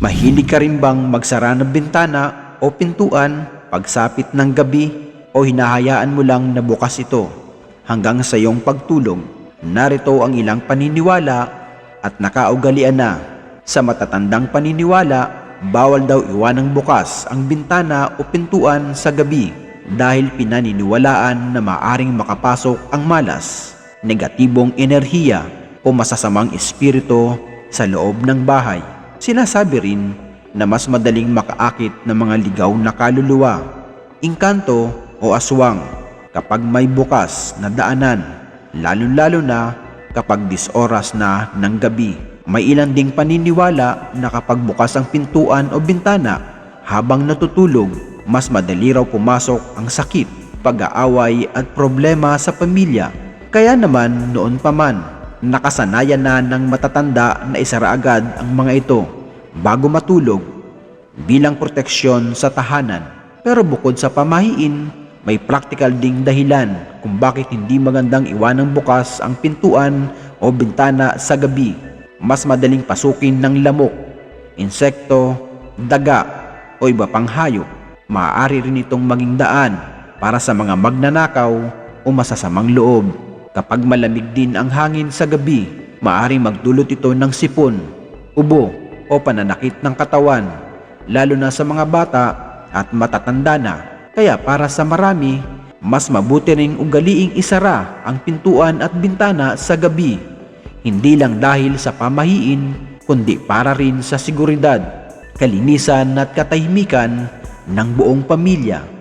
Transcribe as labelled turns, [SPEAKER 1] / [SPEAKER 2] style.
[SPEAKER 1] Mahilig ka rin bang magsara ng bintana o pintuan pagsapit ng gabi o hinahayaan mo lang na bukas ito hanggang sa iyong pagtulog? Narito ang ilang paniniwala at nakaugalian na. Sa matatandang paniniwala, bawal daw iwanang bukas ang bintana o pintuan sa gabi dahil pinaniniwalaan na maaring makapasok ang malas, negatibong enerhiya o masasamang espiritu sa loob ng bahay. Sinasabi rin na mas madaling makaakit ng mga ligaw na kaluluwa, engkanto o aswang kapag may bukas na daanan, lalo-lalo na kapag 10 oras na ng gabi. May ilan ding paniniwala na kapag bukas ang pintuan o bintana habang natutulog, mas madali raw pumasok ang sakit, pag-aaway at problema sa pamilya. Kaya naman noon pa man, nakasanayan na ng matatanda na isara agad ang mga ito bago matulog bilang proteksyon sa tahanan. Pero bukod sa pamahiin, may practical ding dahilan kung bakit hindi magandang iwanang bukas ang pintuan o bintana sa gabi. Mas madaling pasukin ng lamok, insekto, daga o iba pang hayop. Maaari rin itong maging daan para sa mga magnanakaw o masasamang loob. Kapag malamig din ang hangin sa gabi, maaaring magdulot ito ng sipon, ubo o pananakit ng katawan, lalo na sa mga bata at matatanda na. Kaya para sa marami, mas mabuti ring ugaliing isara ang pintuan at bintana sa gabi. Hindi lang dahil sa pamahiin, kundi para rin sa seguridad, kalinisan at katahimikan ng buong pamilya.